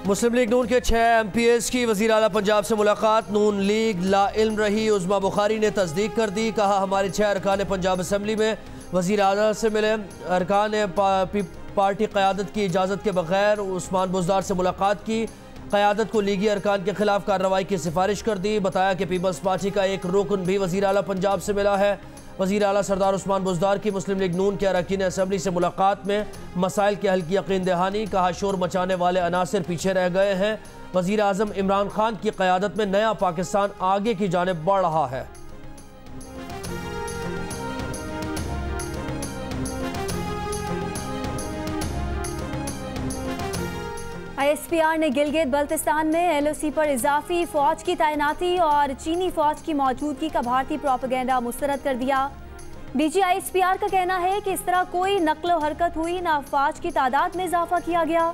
मुस्लिम league नून के 6 MPs की वज़ीर आला पंजाब से मुलाकात। नून लीग ला इल्म रही उज़्मा बुखारी ने तस्दीक कर दी। कहा हमारे 6 अरकान पंजाब असम्बली में वज़ीर आला से मिले। अरकान ने पार्टी क़यादत की इजाज़त के बगैर उस्मान बुज़दार से मुलाकात की। क़यादत को लीगी अरकान के खिलाफ कार्रवाई की सिफारिश कर दी। बताया कि पीपल्स पार्टी का एक रुकन भी वज़ीर आला पंजाब से मिला है। वज़ीर आला सरदार उस्मान बुज़दार की मुस्लिम लीग नून के अरकान असम्बली से मुलाकात में मसाइल के हल की यकीन दहानी। कहा शोर मचाने वाले अनासर पीछे रह गए हैं। वज़ीर आज़म इमरान खान की क़यादत में नया पाकिस्तान आगे की जानिब बढ़ रहा है। ISPR ने गिलगित बल्तिस्तान में LOC पर इजाफी फौज की तैनाती और चीनी फौज की मौजूदगी का भारतीय प्रोपेगेंडा मुस्तरद कर दिया। DG ISPR का कहना है कि इस तरह कोई नकलो हरकत हुई, ना फौज की तादाद में इजाफा किया गया।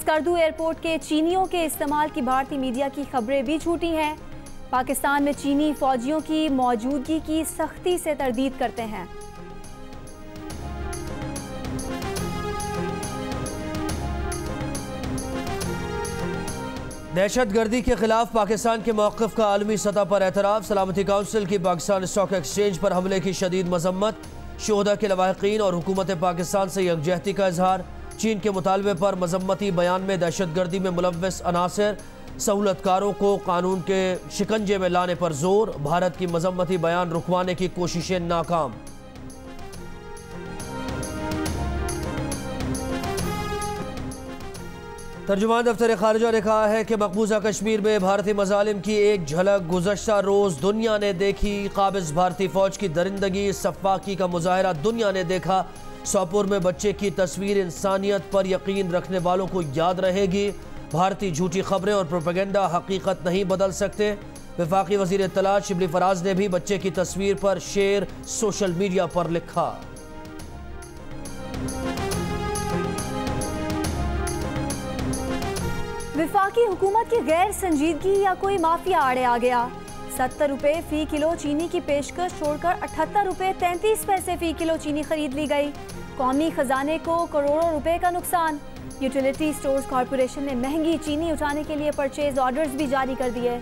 स्कर्दू एयरपोर्ट के चीनियों के इस्तेमाल की भारतीय मीडिया की खबरें भी झूठी हैं। पाकिस्तान में चीनी फौजियों की मौजूदगी की सख्ती से तरदीद करते हैं। दहशत गर्दी के खिलाफ पाकिस्तान के मौक़िफ़ का आलमी सतह पर एतराफ़। सलामती काउंसिल की पाकिस्तान स्टॉक एक्सचेंज पर हमले की शदीद मजम्मत। शोहदा के लवाहिकीन और हुकूमत पाकिस्तान से यकजहती का इजहार। चीन के मुतालबे पर मजम्मती बयान में दहशत गर्दी में मुलव्वस अनासर सहूलतकारों को कानून के शिकंजे में लाने पर जोर। भारत की मजम्मती बयान रुकवाने की कोशिशें नाकाम। तर्जुमान दफ्तर खारिजा ने कहा है कि मकबूजा कश्मीर में भारतीय मजालिम की एक झलक गुज़श्ता रोज़ दुनिया ने देखी। काबिज भारतीय फौज की दरिंदगी सफ़ाकी का मुजाहरा दुनिया ने देखा। सोपुर में बच्चे की तस्वीर इंसानियत पर यकीन रखने वालों को याद रहेगी। भारतीय झूठी खबरें और प्रोपेगेंडा हकीकत नहीं बदल सकते। वफाकी वज़ीर इत्तलात शिबली फराज ने भी बच्चे की तस्वीर पर शेर सोशल मीडिया पर लिखा। वफाकी हुकूमत की गैर संजीदगी या कोई माफिया आड़े आ गया। 70 रुपये फ़ी किलो चीनी की पेशकश छोड़कर 78 रुपये 33 पैसे फ़ी किलो चीनी खरीद ली गई। कौमी खजाने को करोड़ों रुपए का नुकसान। यूटिलिटी स्टोर्स कॉरपोरेशन ने महंगी चीनी उठाने के लिए परचेज ऑर्डर्स भी जारी कर दिए।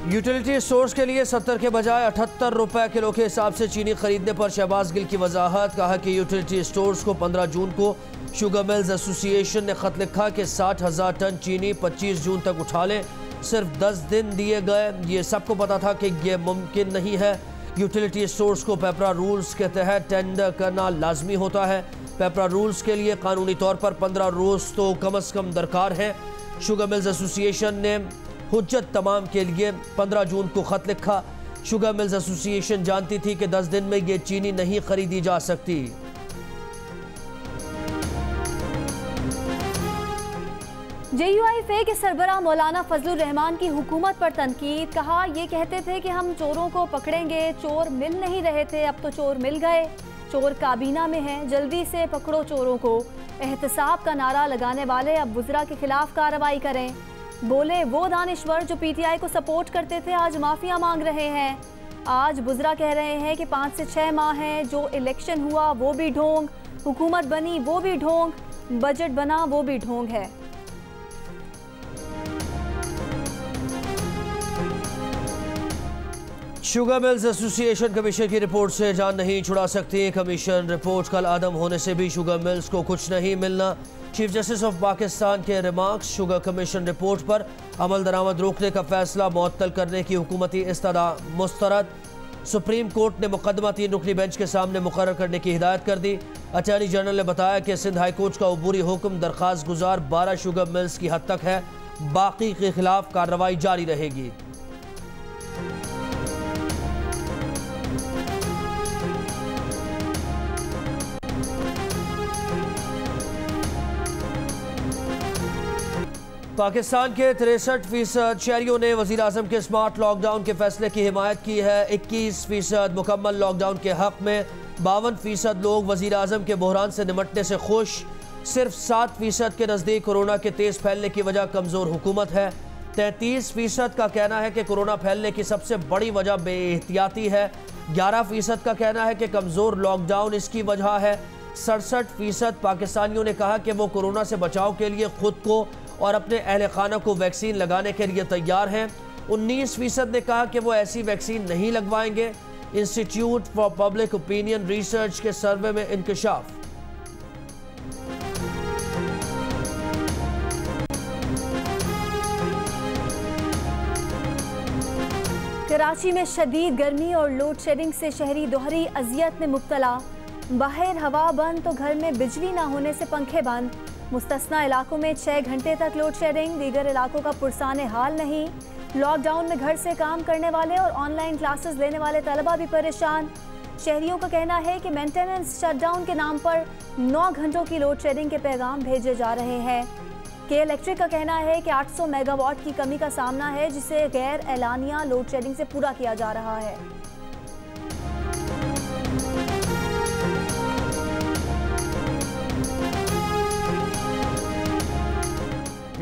यूटिलिटी स्टोर्स के लिए 70 के बजाय 78 रुपए किलो के हिसाब से चीनी खरीदने पर शहबाज गिल की वजाहत। कहा कि यूटिलिटी स्टोर्स को 15 जून को शुगर मिल्स एसोसिएशन ने खत लिखा कि 60,000 टन चीनी 25 जून तक उठा लें। सिर्फ 10 दिन दिए गए। ये सबको पता था कि यह मुमकिन नहीं है। यूटिलिटी स्टोर्स को पेपरा रूल्स के तहत टेंडर करना लाजमी होता है। पेपरा रूल्स के लिए कानूनी तौर पर 15 रोज़ तो कम अज़ कम दरकार है। शुगर मिल्स एसोसिएशन ने हुज्जत तमाम के लिए 15 जून को खत लिखा। शुगर मिल्स एसोसिएशन जानती थी कि 10 दिन में ये चीनी नहीं खरीदी जा सकती। JUIFA के सरबराह मौलाना फजलुर रहमान की हुकूमत पर तनकीद। कहा ये कहते थे कि हम चोरों को पकड़ेंगे, चोर मिल नहीं रहे थे, अब तो चोर मिल गए। चोर काबीना में हैं, जल्दी से पकड़ो चोरों को। एहतसाब का नारा लगाने वाले अब वुज़रा के खिलाफ कार्रवाई करें। बोले वो दानिश्वर जो PTI को सपोर्ट करते थे आज माफिया मांग रहे हैं। आज वुज़रा कह रहे हैं कि 5 से 6 माह हैं। जो इलेक्शन हुआ वो भी ढोंग, हुकूमत बनी वो भी ढोंग, बजट बना वो भी ढोंग है। शुगर मिल्स एसोसिएशन कमीशन की रिपोर्ट से जान नहीं छुड़ा सकती। कमीशन रिपोर्ट कल आदम होने से भी शुगर मिल्स को कुछ नहीं मिलना। चीफ जस्टिस ऑफ पाकिस्तान के रिमार्क्स। शुगर कमीशन रिपोर्ट पर अमल दरामद रोकने का फैसला मुअत्तल करने की हुकूमती इस्तदा मुस्तरद। सुप्रीम कोर्ट ने मुकदमा 3 रुकनी बेंच के सामने मुकर्रर करने की हिदायत कर दी। अटॉर्नी जनरल ने बताया कि सिंध हाई कोर्ट का अबूरी हुक्म दरख्वास्त गुजार 12 शुगर मिल्स की हद तक है। बाकी के खिलाफ कार्रवाई जारी रहेगी। पाकिस्तान के 63% शहरियों ने वज़ीर आज़म के स्मार्ट लॉकडाउन के फैसले की हिमायत की है। 21% मुकम्मल लॉकडाउन के हक़ में। 52% लोग वज़ीर आज़म के बहरान से निमटने से खुश। सिर्फ 7% के नज़दीक कोरोना के तेज़ फैलने की वजह कमज़ोर हुकूमत है। 33% का कहना है कि कोरोना फैलने की सबसे बड़ी वजह बेएहतियाती है। 11% का कहना है कि कमज़ोर लॉकडाउन इसकी वजह है। 67% पाकिस्तानियों ने कहा कि वो कोरोना से बचाव के लिए खुद को और अपने अहल खाना को वैक्सीन लगाने के लिए तैयार हैं। 19% ने कहा कि वो ऐसी वैक्सीन नहीं लगवाएंगे। Institute for public opinion research के सर्वे में इंकशाफ। कराची में शदीद गर्मी और लोड शेडिंग से शहरी दोहरी अजियत में मुब्तला। बाहर हवा बंद तो घर में बिजली ना होने से पंखे बंद। मुस्तस्ना इलाकों में 6 घंटे तक लोड शेडिंग, दीगर इलाकों का पुरसाने हाल नहीं। लॉकडाउन में घर से काम करने वाले और ऑनलाइन क्लासेस लेने वाले तलबा भी परेशान। शहरियों का कहना है कि मेंटेनेंस शटडाउन के नाम पर 9 घंटों की लोड शेडिंग के पैगाम भेजे जा रहे हैं। के इलेक्ट्रिक का कहना है कि 800 मेगावाट की कमी का सामना है, जिसे गैर एलानिया लोड शेडिंग से पूरा किया जा रहा है।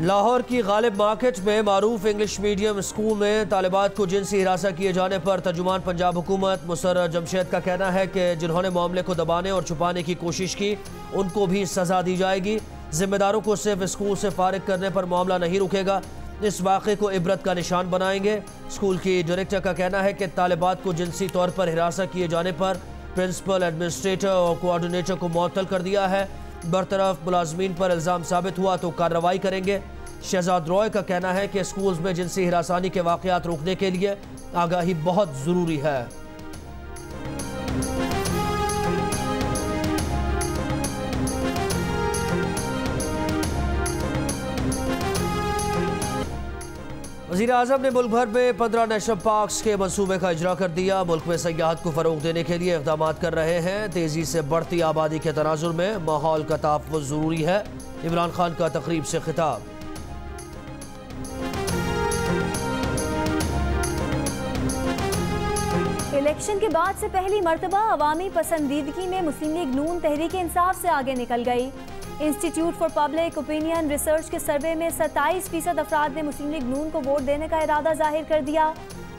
लाहौर की गालिब मार्केट में मारूफ इंग्लिश मीडियम स्कूल में तालिबात को जिनसी हिरासत किए जाने पर तर्जुमान पंजाब हुकूमत मुसर्रर जमशेद का कहना है कि जिन्होंने मामले को दबाने और छुपाने की कोशिश की उनको भी सजा दी जाएगी। जिम्मेदारों को सिर्फ स्कूल से फारिग करने पर मामला नहीं रुकेगा, इस वाक़े को इबरत का निशान बनाएंगे। स्कूल की डायरेक्टर का कहना है कि तालिबात को जिनसी तौर पर हिरासत किए जाने पर प्रिंसिपल, एडमिनिस्ट्रेटर और कोऑर्डिनेटर को मुअत्तल कर दिया है। बरतरफ मुलाजमीन पर इल्ज़ाम साबित हुआ तो कार्रवाई करेंगे। शहजाद रॉय का कहना है कि स्कूल्स में जिनसी हिरासानी के वाक़यात रोकने के लिए आगाही बहुत ज़रूरी है। वज़ीर आज़म ने मुल्क भर में 15 नेशनल पार्क्स के मंसूबे का इजरा कर दिया। मुल्क में सयाहत को फ़रोग देने के लिए इक़दाम कर रहे हैं। तेज़ी से बढ़ती आबादी के तनाजुर में माहौल का तहफ़्फ़ुज़ ज़रूरी है। इमरान खान का तकरीब से खिताब। इलेक्शन के बाद से पहली मरतबा अवामी पसंदीदगी में मुस्लिम लीग नून तहरीक इंसाफ से आगे निकल गई। Institute for public opinion research के सर्वे में 27% अफराद ने मुस्लिम लीग नून को वोट देने का इरादा जाहिर कर दिया।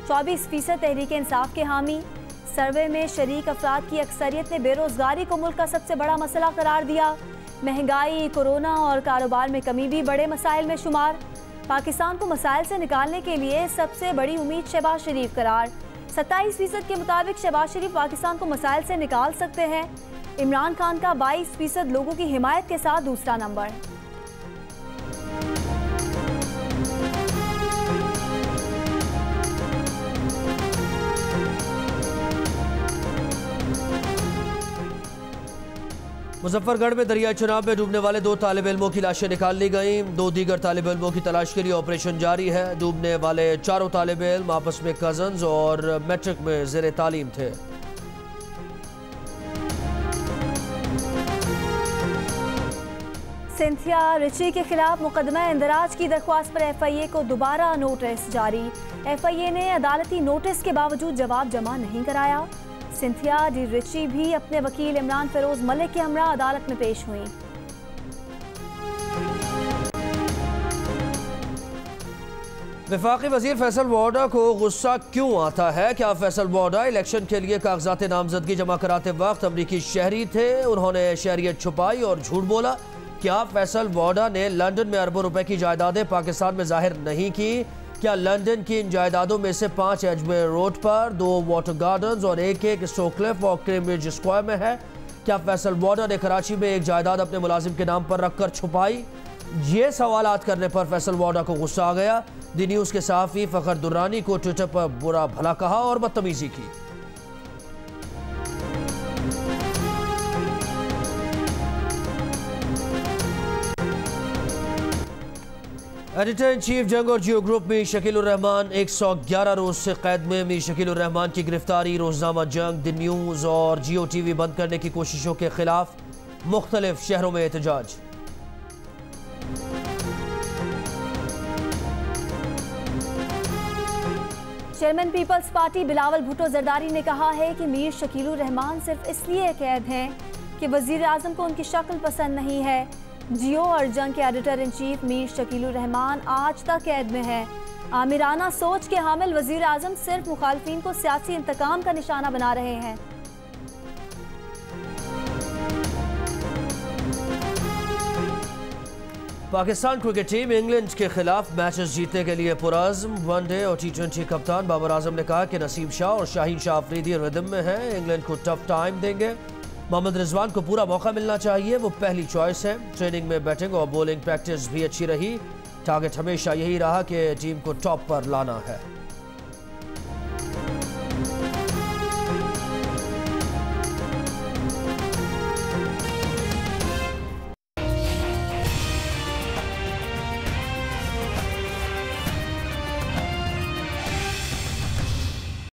24% तहरीक इंसाफ के हामी। सर्वे में शरीक अफराद की अक्सरियत ने बेरोजगारी को मुल्क का सबसे बड़ा मसला करार दिया। महंगाई, कोरोना और कारोबार में कमी भी बड़े मसाइल में शुमार। पाकिस्तान को मसाइल से निकालने के लिए सबसे बड़ी उम्मीद शहबाज शरीफ करार। 27% के मुताबिक शहबाज शरीफ पाकिस्तान को मसाइल से निकाल सकते हैं। इमरान खान का 22% लोगों की हिमायत के साथ दूसरा नंबर। मुजफ्फरगढ़ में दरिया चुनाव में डूबने वाले 2 तालिब इल्मों की लाशें निकाल ली गईं। 2 दीगर तालिब इल्मों की तलाश के लिए ऑपरेशन जारी है। डूबने वाले 4 तालिब इल्म आपस में कजन्स और मैट्रिक में ज़ेर तालीम थे। सिंथिया रिची के खिलाफ मुकदमा इंदराज की दरख्वास्त पर FIA को दोबारा नोटिस जारी। FIA ने अदालती नोटिस के बावजूद जवाब जमा नहीं कराया। सिंथिया डी रिची भी अपने वकील इमरान फिरोज मलिक के हमरा अदालत में पेश हुई। वफाकी वजीर फैसल वाडा को गुस्सा क्यों आता है? क्या फैसल वाडा इलेक्शन के लिए कागजात नामजदगी जमा कराते वक्त अमरीकी शहरी थे? उन्होंने शहरियत छुपाई और झूठ बोला। क्या फैसल वाडा ने लंदन में अरबों रुपए की जायदादें पाकिस्तान में जाहिर नहीं की? क्या लंदन की इन जायदादों में से 5 एजमेर रोड पर, 2 वाटर गार्डन्स और एक स्टोक्लिफ और कैम्ब्रिज स्क्वायर में है? क्या फैसल वाडा ने कराची में एक जायदाद अपने मुलाजिम के नाम पर रखकर छुपाई? ये सवालात करने पर फैसल वाडा को गुस्सा आ गया। दी न्यूज़ के सहाफ़ी फ़खर दुर्रानी को ट्विटर पर बुरा भला कहा और बदतमीजी की। एडिटर इन चीफ जंग और जियो ग्रुप मीर शकीलुर रहमान 111 रोज से कैद में। मीर शकीलुर रहमान की गिरफ्तारी रोजनामा जंग, दी न्यूज़ और जियो TV बंद करने की कोशिशों के खिलाफ मुख्तलिफ शहरों में एहतजाज। चेयरमैन पीपल्स पार्टी बिलावल भुट्टो जरदारी ने कहा है कि मीर शकीलुर रहमान सिर्फ इसलिए कैद हैं कि वजीर आजम को उनकी शक्ल पसंद नहीं है। जियो और जंग के editor in chief Mir Shakilur Rahman आज तक कैद में है। आमिराना सोच के हामिल वजीर आजम सिर्फ मुखालफीन को सियासी इंतकाम का निशाना बना रहे हैं। पाकिस्तान क्रिकेट टीम इंग्लैंड के खिलाफ मैचेस जीतने के लिए पुरज़्म। वनडे और T20 कप्तान बाबर आजम ने कहा कि नसीम शाह और शाहीन शाह अफरीदी रिदम में हैं, इंग्लैंड को टफ टाइम देंगे। मोहम्मद रिजवान को पूरा मौका मिलना चाहिए, वो पहली चॉइस है। ट्रेनिंग में बैटिंग और बॉलिंग प्रैक्टिस भी अच्छी रही। टारगेट हमेशा यही रहा कि टीम को टॉप पर लाना है।